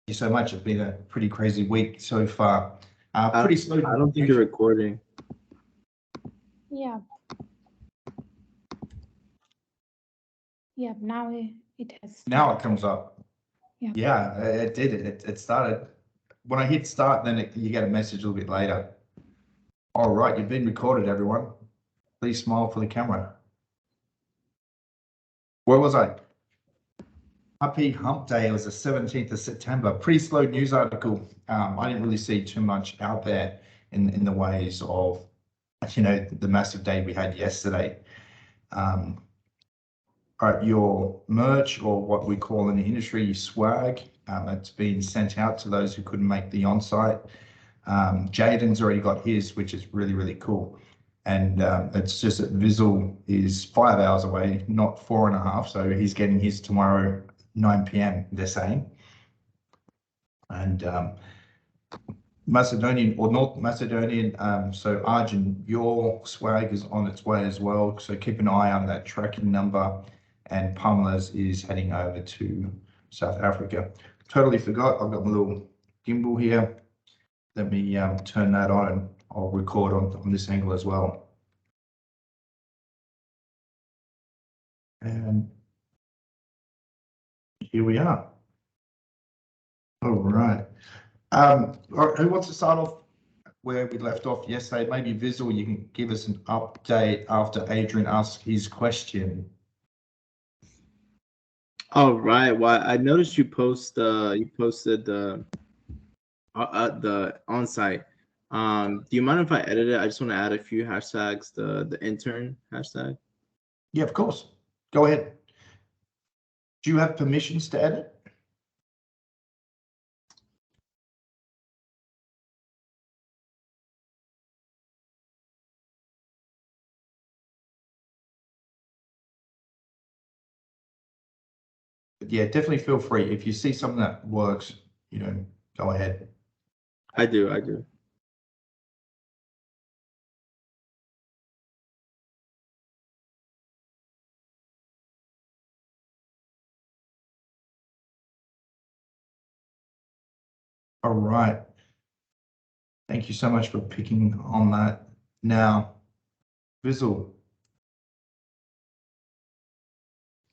you so much. It's been a pretty crazy week so far. Pretty slow. I don't think you're recording. Yeah. Yeah, now it has. Now it comes up. Yeah. Yeah, it did. It started. When I hit start, then you get a message a little bit later. All right, you've been recorded, everyone. Please smile for the camera. Where was I? Happy Hump Day. It was the 17th of September. Pretty slow news article. I didn't really see too much out there in the ways of, the massive day we had yesterday. Your merch, or what we call in the industry swag, it's been sent out to those who couldn't make the on-site. Jaden's already got his, which is really, really cool. And it's just that Vizzle is 5 hours away, not 4.5. So he's getting his tomorrow, 9 p.m. they're saying. And Macedonian or North Macedonian, so Arjun, your swag is on its way as well. So keep an eye on that tracking number. And Pamela's is heading over to South Africa. Totally forgot, I've got my little gimbal here. Let me turn that on and I'll record on this angle as well. And here we are. All right. Who wants to start off where we left off yesterday? Maybe Vizzle, you can give us an update after Adrian asks his question. All right. Well, I noticed you posted the on-site. Do you mind if I edit it? I just want to add a few hashtags. The intern hashtag. Yeah, of course. Go ahead. Do you have permissions to edit? Yeah, definitely feel free. If you see something that works, go ahead. I do. All right. Thank you so much for picking on that. Now, Vizzle.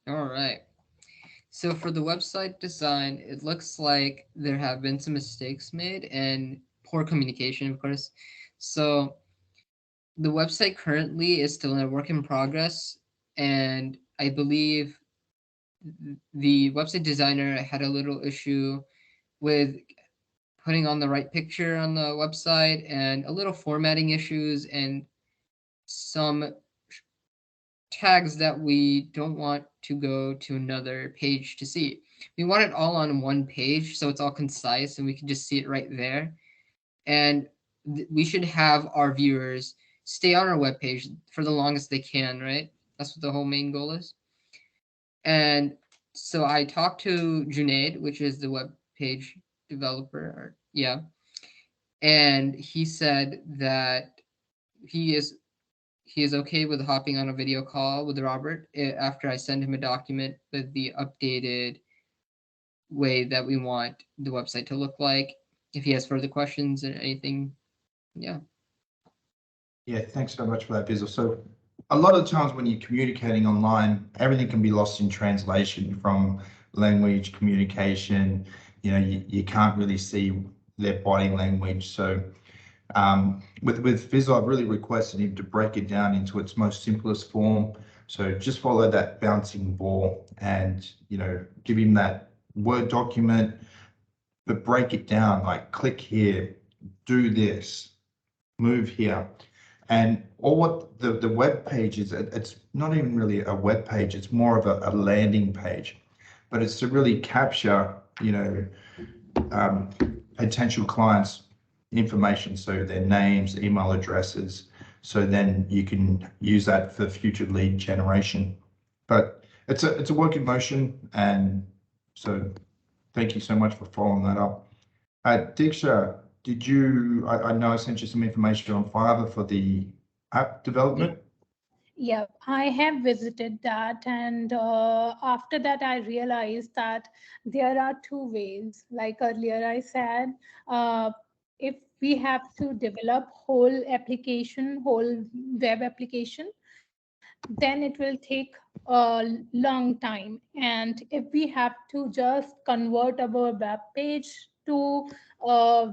All right. So for the website design, it looks like there have been some mistakes made and poor communication, of course. So the website currently is still in a work in progress, and I believe the website designer had a little issue with putting on the right picture on the website, and a little formatting issues, and some tags that we don't want to go to another page to see. We want it all on one page, so it's all concise and we can just see it right there. And we should have our viewers stay on our webpage for the longest they can, right? That's what the whole main goal is. And so I talked to Junaid, which is the web page developer, and he said that he is okay with hopping on a video call with Robert after I send him a document with the updated way that we want the website to look like. If he has further questions and anything, yeah. Yeah, thanks so much for that, Bizzle. So a lot of times when you're communicating online, everything can be lost in translation from language, communication. You can't really see their body language. So with Vizzle, I've really requested him to break it down into its most simplest form. So just follow that bouncing ball and, give him that Word document, but break it down, like click here, do this, move here. And all what the web page is, it's not even really a web page, it's more of a landing page, but it's to really capture, potential clients' information, so their names, email addresses, so then you can use that for future lead generation. But it's a work in motion, and so thank you so much for following that up. Diksha, did you? I know I sent you some information on Fiverr for the app development. Yeah, I have visited that, and after that, I realized that there are two ways. Like earlier, I said, uh, if we have to develop whole application, whole web application, then it will take a long time. And if we have to just convert our web page to uh,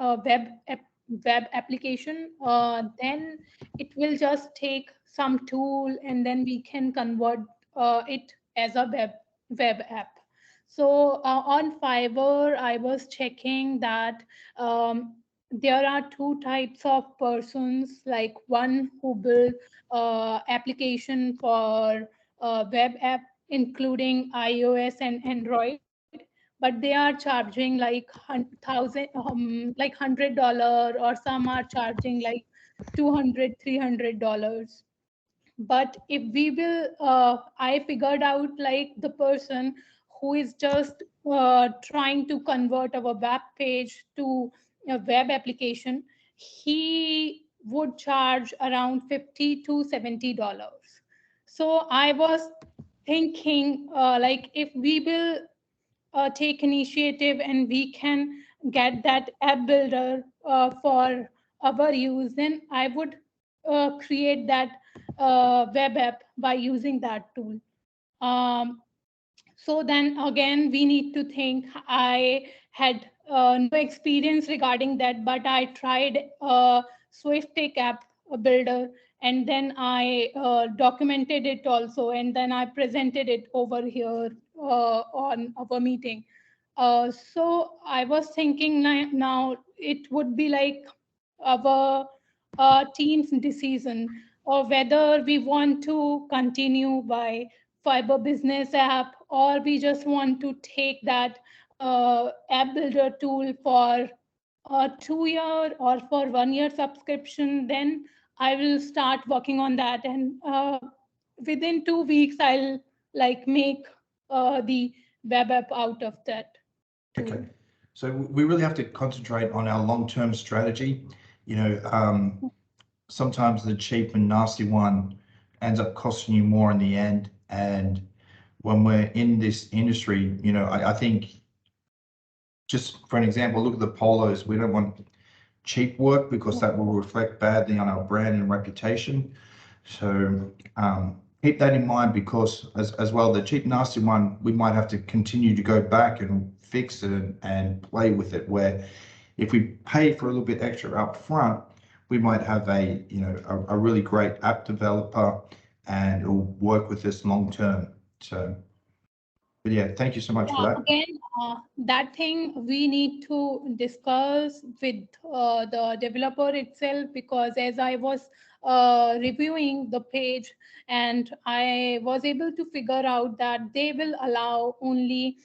a web application, then it will just take some tool, and then we can convert it as a web app. So on Fiverr, I was checking that there are two types of persons, like one who build application for web app, including iOS and Android, but they are charging like like $100, or some are charging like 200, $300. But if we will I figured out like the person who is just trying to convert our web page to a web application, he would charge around 50 to $70. So I was thinking, like if we will take initiative and we can get that app builder for our use, then I would create that web app by using that tool. Um, so then again, we need to think. I had no experience regarding that, but I tried Swift Take app builder, and then I documented it also, and then I presented it over here on our meeting. So I was thinking now it would be like our team's decision, or whether we want to continue by fiber business app, or we just want to take that app builder tool for a 2 year or for 1 year subscription. Then I will start working on that, and within 2 weeks I'll like make the web app out of that tool. Okay, so we really have to concentrate on our long-term strategy. You know, sometimes the cheap and nasty one ends up costing you more in the end. And when we're in this industry, you know, I think, just for an example, look at the polos. We don't want cheap work because that will reflect badly on our brand and reputation. So keep that in mind, because as well, the cheap nasty one, we might have to continue to go back and fix it and play with it, where if we pay for a little bit extra up front, we might have a a really great app developer and it'll work with us long term. So but yeah, thank you so much for that. Again, that thing we need to discuss with the developer itself, because as I was reviewing the page, and I was able to figure out that they will allow only,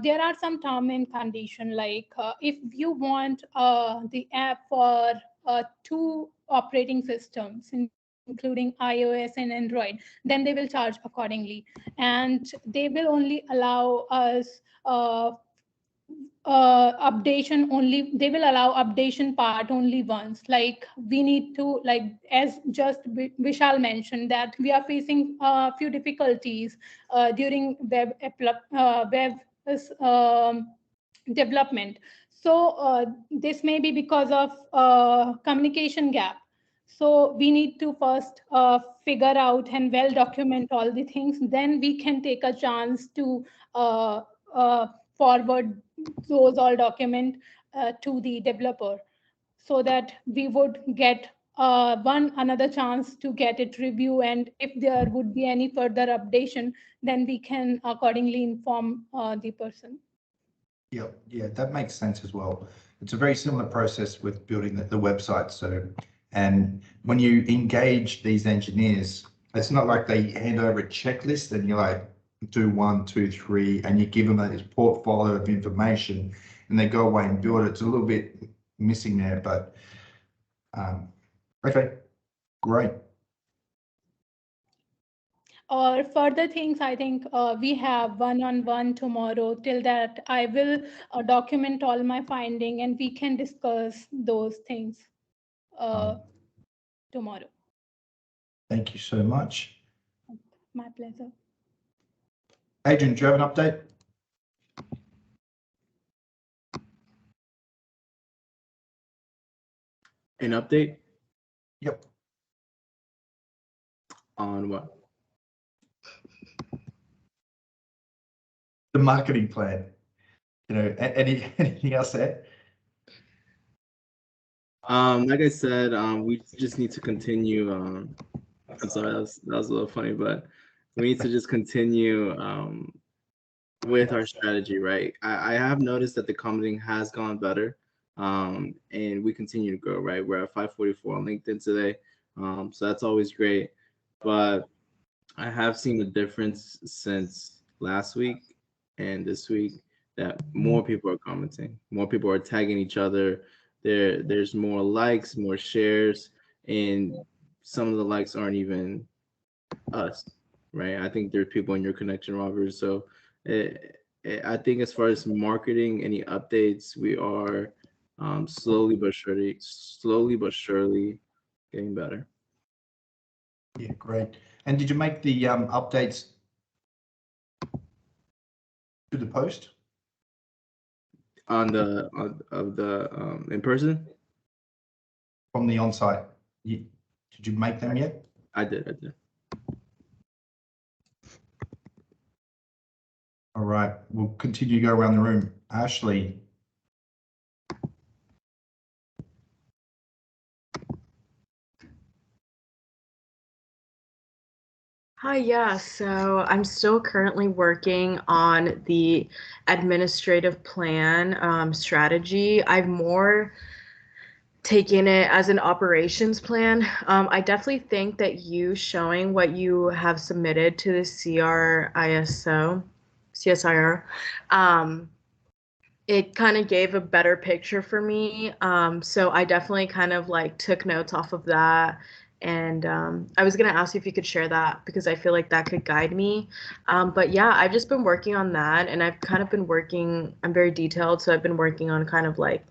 there are some term and condition, like if you want the app for two operating systems, including iOS and Android, then they will charge accordingly. And they will only allow us updation only, they will allow updation part only once. Like we need to, like as just Vishal mentioned, that we are facing a few difficulties during web development. So this may be because of communication gap. So we need to first figure out and well document all the things. Then we can take a chance to forward those all document to the developer, so that we would get one another chance to get it review. And if there would be any further updation, then we can accordingly inform the person. Yeah, that makes sense as well. It's a very similar process with building the website. So, and when you engage these engineers, it's not like they hand over a checklist and you're like, do 1, 2, 3, and you give them this portfolio of information and they go away and build it. It's a little bit missing there, but okay, great. Or further things, I think we have one-on-one tomorrow. Till that, I will document all my finding, and we can discuss those things tomorrow. Thank you so much. My pleasure. Adrian, do you have an update? An update Yep. on what? The marketing plan. You know, anything else there? Like I said, we just need to continue. I'm sorry, that was a little funny, but we need to just continue with our strategy, right? I have noticed that the commenting has gone better, and we continue to grow, right? We're at 544 on LinkedIn today, so that's always great. But I have seen the difference since last week and this week that more people are commenting, more people are tagging each other. There's more likes, more shares, and some of the likes aren't even us, right? I think there's people in your connection, Robert. So I think as far as marketing, any updates, we are slowly but surely getting better. Yeah, great. And did you make the updates to the post? On the in person? From the on-site? Did you make them yet? I did. All right, we'll continue to go around the room. Ashley. Hi, yeah, so I'm still currently working on the administrative plan strategy. I've more taken it as an operations plan. I definitely think that you showing what you have submitted to the CSIR, it kind of gave a better picture for me. So I definitely kind of like took notes off of that. And I was going to ask you if you could share that because I feel like that could guide me. But yeah, I've just been working on that and I've kind of been working, I'm very detailed. So I've been working on kind of like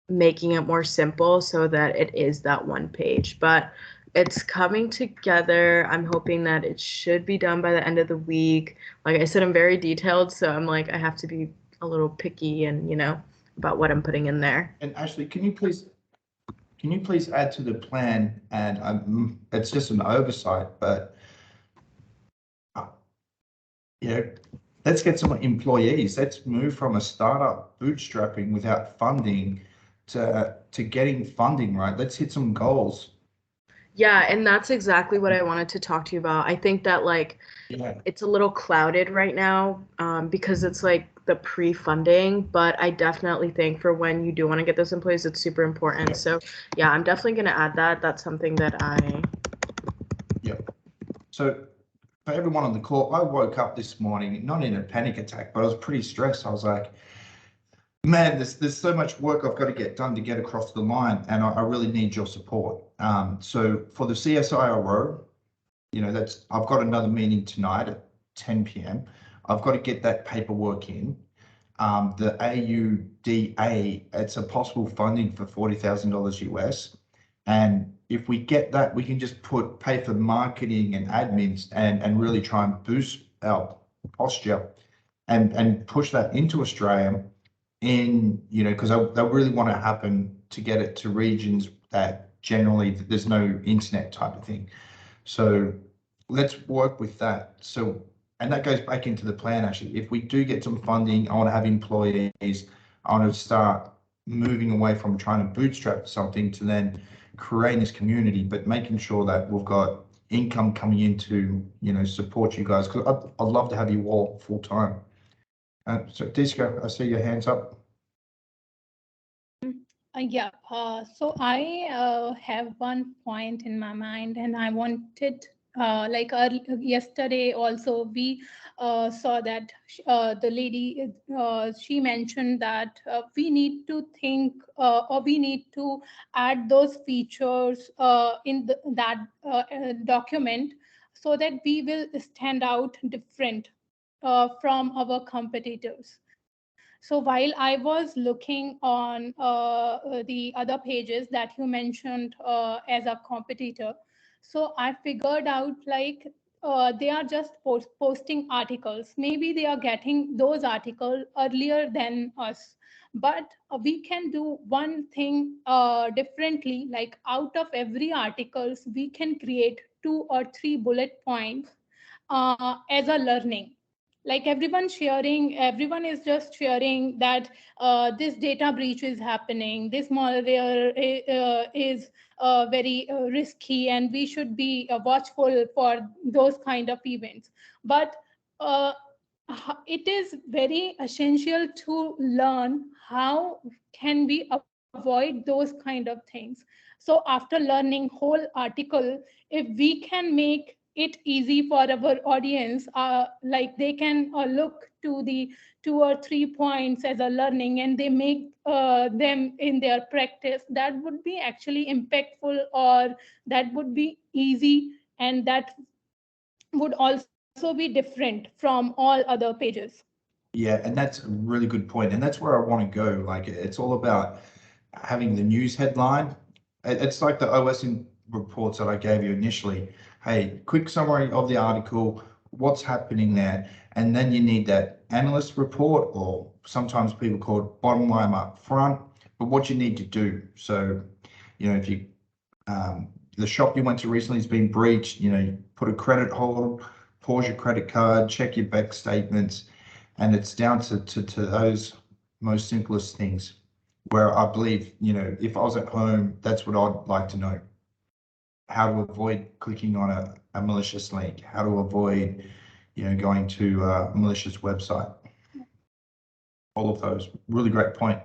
making it more simple so that it is that one page. But it's coming together. I'm hoping that it should be done by the end of the week. Like I said, I'm very detailed. So I'm like, I have to be a little picky and, you know, about what I'm putting in there. And Ashley, can you please add to the plan? And it's just an oversight, but you know, let's get some employees. Let's move from a startup bootstrapping without funding to getting funding, right? Let's hit some goals. Yeah, and that's exactly what I wanted to talk to you about. I think that like it's a little clouded right now because it's like the pre-funding, but I definitely think for when you do want to get those employees, it's super important. So yeah, I'm definitely going to add that. That's something that I. Yep. So for everyone on the call, I woke up this morning, not in a panic attack, but I was pretty stressed. I was like, man, there's so much work I've got to get done to get across the line, and I really need your support. So for the CSIRO, you know, I've got another meeting tonight at 10 p.m. I've got to get that paperwork in. The AUDA, it's a possible funding for $40,000 US. And if we get that, we can just pay for marketing and admins and really try and boost our posture and push that into Australia in, you know, because they really want to happen to get it to regions that generally there's no internet type of thing. So let's work with that. So, and that goes back into the plan, actually. If we do get some funding, I want to have employees, I want to start moving away from trying to bootstrap something to then creating this community, but making sure that we've got income coming in to, you know, support you guys. Because I'd love to have you all full time. So Disco, I see your hands up. Yeah, so I have one point in my mind, and I wanted, like yesterday also, we saw that the lady, she mentioned that we need to think or we need to add those features in that document so that we will stand out different from our competitors. So while I was looking on the other pages that you mentioned as a competitor, So I figured out like they are just posting articles. Maybe they are getting those articles earlier than us, but we can do one thing differently. Like out of every articles, we can create 2 or 3 bullet points as a learning. Like everyone is just sharing that this data breach is happening, this malware is very risky, and we should be watchful for those kind of events. But uh, it is very essential to learn how can we avoid those kind of things. So after learning whole article, if we can make it easy for our audience, like they can look to the 2 or 3 points as a learning, and they make them in their practice, that would be actually impactful, or that would be easy, and that would also be different from all other pages. Yeah, and that's a really good point, and that's where I want to go. Like, it's all about having the news headline. It's like the OS reports that I gave you initially. Hey, quick summary of the article, what's happening there, and then you need that analyst report, or sometimes people call it bottom line up front, but what you need to do. So, if you the shop you went to recently has been breached, you put a credit hold, pause your credit card, check your bank statements, and it's down to those most simplest things, where I believe, if I was at home, that's what I'd like to know. How to avoid clicking on a malicious link, how to avoid, going to a malicious website. All of those. Really great point.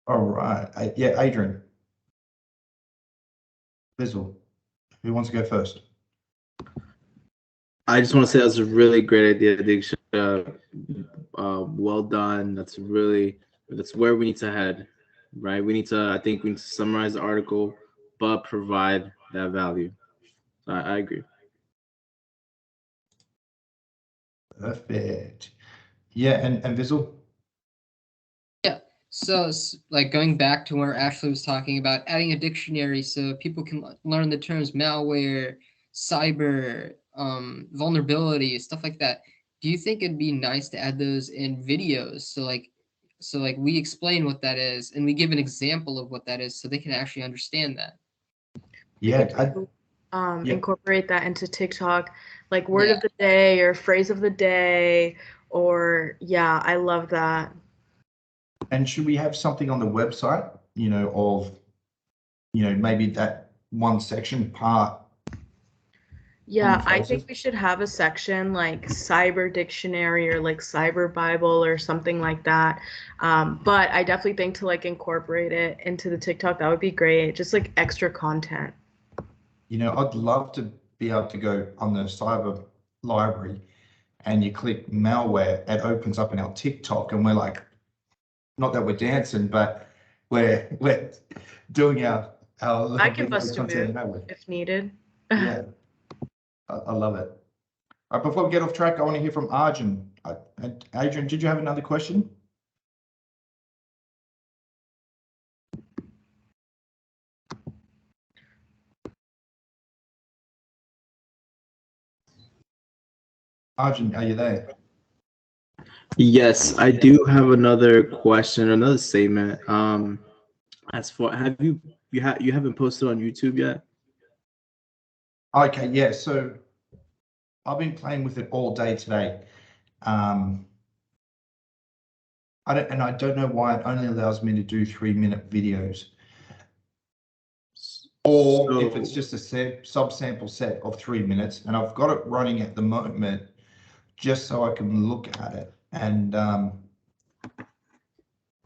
All right. Yeah, Adrian. Bizzle. Who wants to go first? I just want to say that's a really great idea, Diksha. Well done. That's where we need to head, right? I think we need to summarize the article, but provide that value. I agree. Perfect. Yeah, and Bizzle? Yeah. So, like going back to where Ashley was talking about adding a dictionary so people can learn the terms malware, cyber, vulnerability, stuff like that. Do you think it'd be nice to add those in videos? So like we explain what that is and we give an example of what that is so they can actually understand that. Yeah, incorporate that into TikTok, like word of the day or phrase of the day, or I love that. and should we have something on the website, of, maybe that one section part? Yeah, I think we should have a section like cyber dictionary or like cyber Bible or something like that. But I definitely think to like incorporate it into the TikTok, that would be great. Just like extra content. I'd love to be able to go on the cyber library and you click malware, it opens up in our TikTok, and we're like, not that we're dancing, but we're doing our I can bust a content move if needed. Yeah, I love it. All right, before we get off track, I want to hear from Arjun. Adrian, did you have another question? Arjun, are you there? Yes, I do have another question, another statement. As for you haven't posted on YouTube yet? Okay, yeah. So I've been playing with it all day today. I don't know why it only allows me to do 3-minute videos, or if it's just a subsample set of 3 minutes, and I've got it running at the moment just so I can look at it, and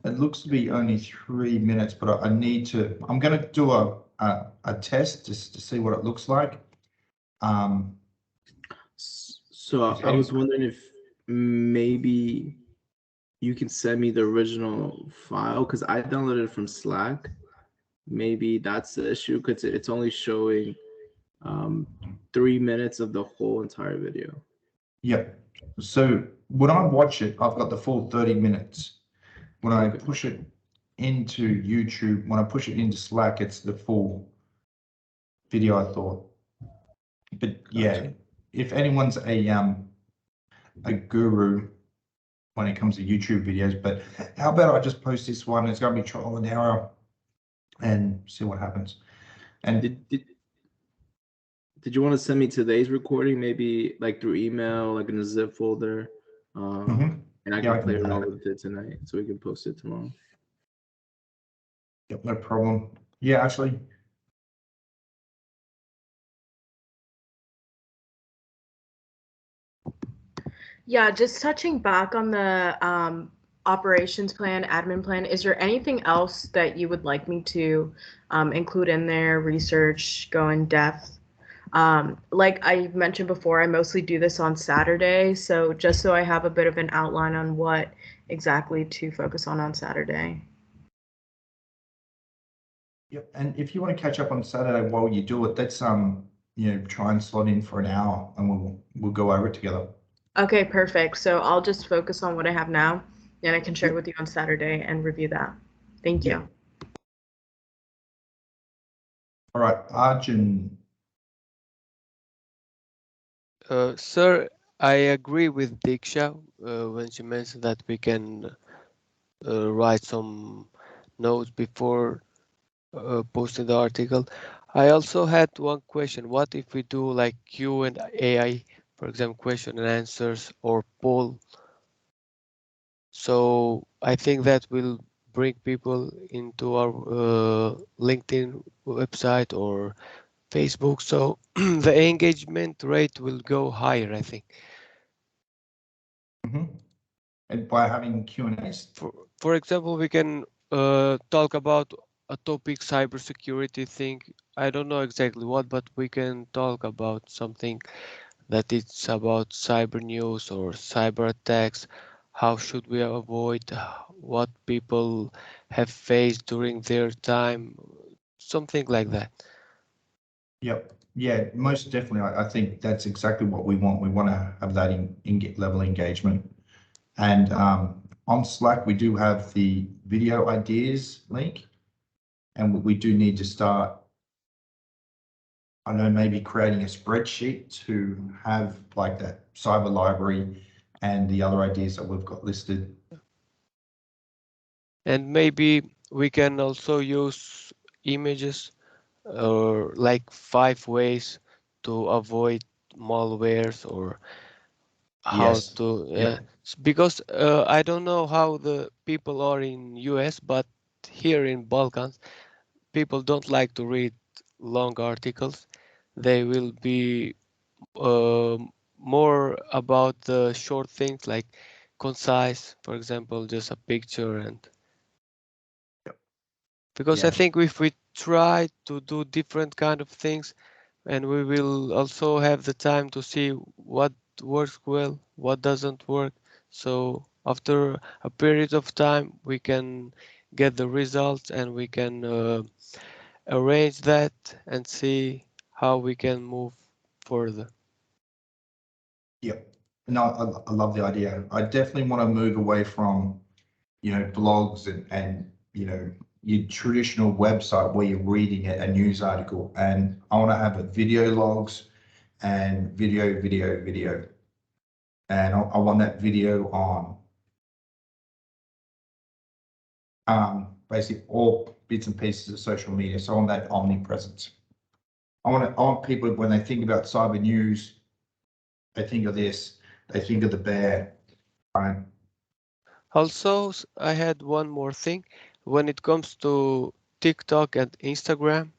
it looks to be only 3 minutes, but I'm going to do a test just to see what it looks like. So I was wondering if maybe you can send me the original file, because I downloaded it from Slack. Maybe that's the issue, because it's only showing 3 minutes of the whole entire video. Yep. So when I watch it, I've got the full 30 minutes. When I push it into YouTube, when I push it into Slack, it's the full video, I thought. But yeah, Gotcha. if anyone's a guru when it comes to YouTube videos, but how about I just post this one? It's going to be trial and error and see what happens. And Did you want to send me today's recording, maybe like through email, like in a zip folder, and I Yeah, I can can play do around that. with it tonight, so we can post it tomorrow. Yep, no problem. Yeah, actually, Yeah, just touching back on the operations plan, admin plan, is there anything else that you would like me to include in there, research, go in depth? Like I mentioned before, I mostly do this on Saturday, so just so I have a bit of an outline on what exactly to focus on Saturday. yep. And if you want to catch up on Saturday while you do it, that's try and slot in for an hour, and we'll go over it together. Okay, perfect. So I'll just focus on what I have now, and I can share it Yep. with you on Saturday and review that. Thank you. Yep. All right, Arjun. Sir, I agree with Diksha when she mentioned that we can write some notes before posting the article. I also had one question. What if we do like Q and AI, for example, question and answers or poll? So I think that will bring people into our LinkedIn website or Facebook. So the engagement rate will go higher, I think. And by having Q&As. For example, we can talk about a topic, cybersecurity thing. I don't know exactly what, but we can talk about something that it's about cyber news or cyber attacks. How should we avoid what people have faced during their time? Something like that. Yep. Yeah, most definitely. I think that's exactly what we want. We want to have that level engagement. And on Slack, we do have the video ideas link, and we do need to start, I know, maybe creating a spreadsheet to have like that cyber library and the other ideas that we've got listed. And maybe we can also use images or like 5 ways to avoid malwares or how Yes. to Yep. because I don't know how the people are in US, but here in Balkans people don't like to read long articles. They will be more about the short things like concise, for example, just a picture. And because I Yeah. think if we try to do different kind of things, and we will also have the time to see what works well, what doesn't work. So after a period of time, we can get the results and we can arrange that and see how we can move further. Yep. No, I love the idea. I definitely want to move away from, blogs and your traditional website where you're reading a news article. And I want to have a video logs and video. And I want that video on basically all bits and pieces of social media. So I want that omnipresence. I want people, when they think about cyber news, they think of this, they think of the bear, right? Also, I had one more thing when it comes to TikTok and Instagram,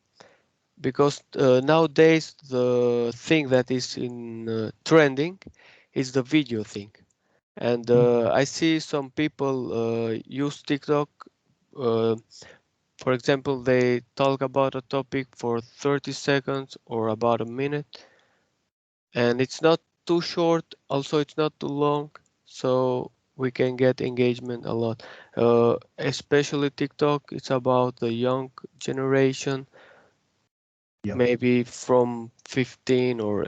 because nowadays the thing that is in trending is the video thing. And I see some people use TikTok. Uh, for example, they talk about a topic for 30 seconds or about a minute, and it's not too short. Also, it's not too long, so we can get engagement a lot. Especially TikTok, it's about the young generation, Yep. maybe from 15 or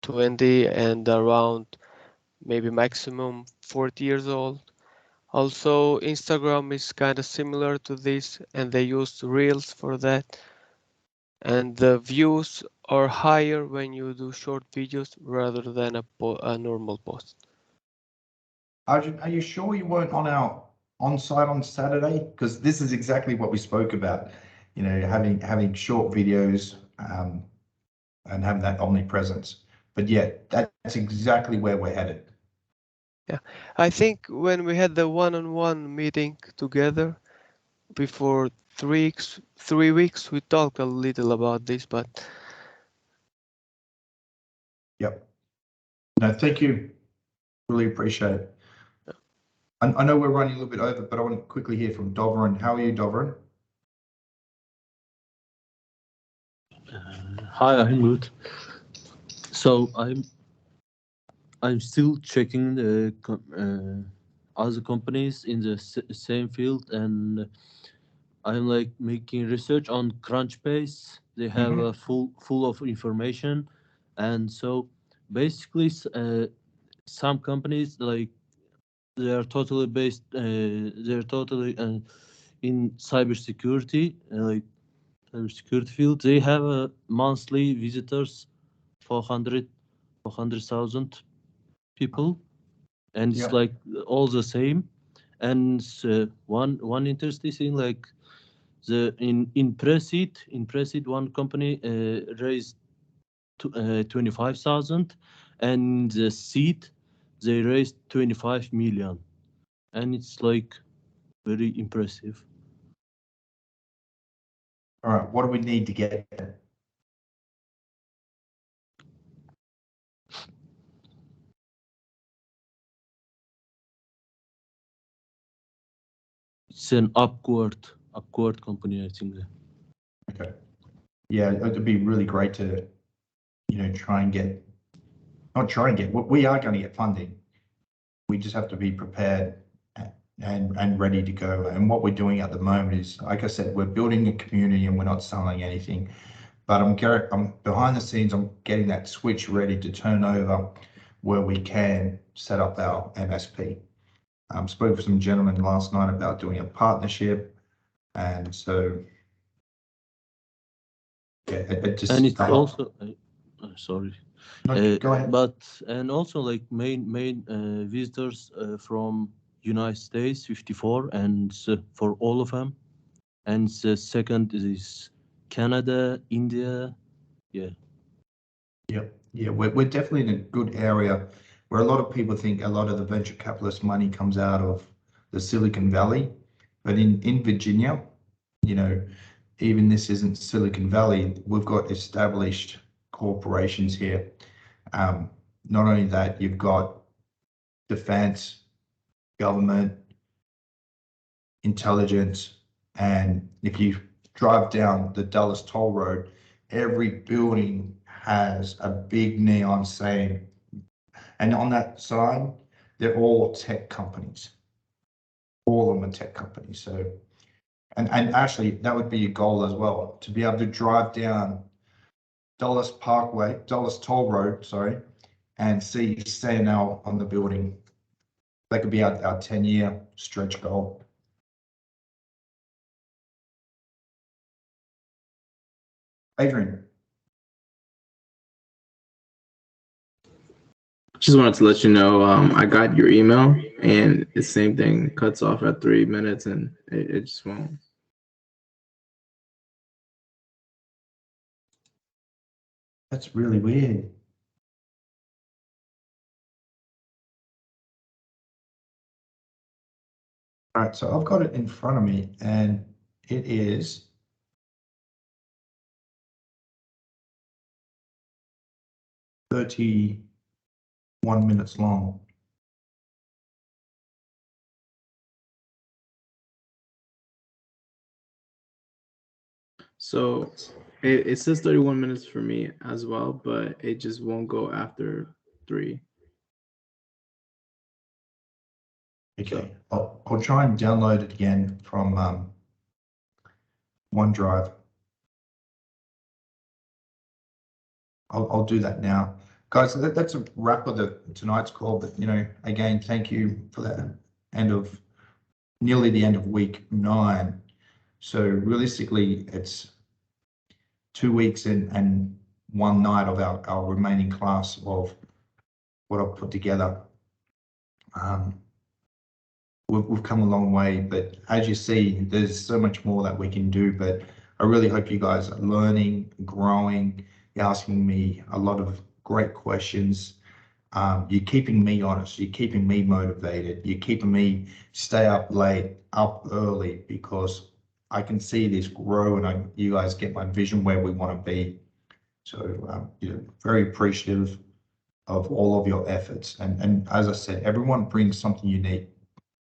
20 and around maybe maximum 40 years old. Also, Instagram is kind of similar to this, and they use Reels for that. and the views are higher when you do short videos rather than a normal post. Arjun, are you sure you weren't on our on-site on Saturday? Because this is exactly what we spoke about, you know, having short videos and having that omnipresence. But yeah, that's exactly where we're headed. Yeah, I think when we had the one-on-one meeting together before 3 weeks, we talked a little about this, but Yep. No, thank you. Really appreciate it. I know we're running a little bit over, but I want to quickly hear from Dovrin. How are you, Dovrin? Hi, I'm good. So I'm still checking the other companies in the same field, and I'm like making research on Crunchbase. They have a full of information, and so basically, some companies like they are totally based. They're totally in cybersecurity, like cybersecurity field. They have monthly visitors 400,000 people, and it's Yep. like all the same. And one interesting thing, like the in Presid one company raised 25,000, and the seed they raised 25 million, and it's like very impressive. All right. What do we need to get there? It's an upward company, I think. Okay. Yeah, it'd be really great to, you know, we are going to get funding. We just have to be prepared and ready to go. And what we're doing at the moment is, like I said, we're building a community and we're not selling anything. But I'm behind the scenes, I'm getting that switch ready to turn over where we can set up our MSP. Spoke with some gentlemen last night about doing a partnership, and so yeah, it just. And it's also sorry. No, go ahead. But and also like main visitors from United States 54, and for all of them, and the second is Canada, India. Yeah. Yeah, we're definitely in a good area where a lot of people think a lot of the venture capitalist money comes out of the Silicon Valley, but in Virginia, you know, even this isn't Silicon Valley. We've got established corporations here. Not only that, you've got defense, government, intelligence, and if you drive down the Dulles Toll Road, every building has a big neon saying, and on that sign, they're all tech companies. All of them are tech companies. So, and actually, that would be a goal as well, to be able to drive down Dulles Toll Road, sorry, and see CNL on the building. That could be our 10-year stretch goal. Adrian. Just wanted to let you know, I got your email, and the same thing cuts off at 3 minutes, and it just won't. That's really weird. All right, so I've got it in front of me, and it is 31 minutes long. So it says 31 minutes for me as well, but it just won't go after 3. Okay, I'll try and download it again from OneDrive. I'll do that now. Guys, that's a wrap of tonight's call, but you know, again, thank you for that nearly the end of week 9. So realistically, it's 2 weeks and 1 night of our remaining class of what I've put together. We've come a long way, but as you see, there's so much more that we can do. But I really hope you guys are learning, growing. You're asking me a lot of great questions. You're keeping me honest. You're keeping me motivated. You're keeping me stay up late, up early, because I can see this grow, and you guys get my vision where we want to be. So, very appreciative of all of your efforts. And as I said, everyone brings something unique.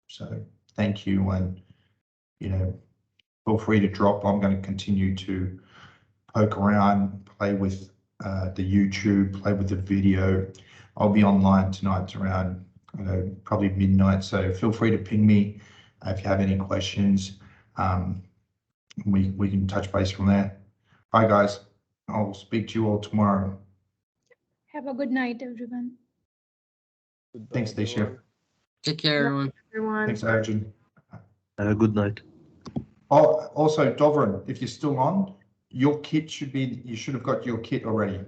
So thank you, and feel free to drop. I'm going to continue to poke around, play with the YouTube, play with the video. I'll be online tonight around probably midnight. So feel free to ping me if you have any questions. We can touch base from there. Bye, guys. I'll speak to you all tomorrow. Have a good night, everyone. Thanks, Desha. Take care, everyone. Everyone. Thanks, Arjun. Good night. Oh, also, Dovrin, if you're still on, your kit you should have got your kit already.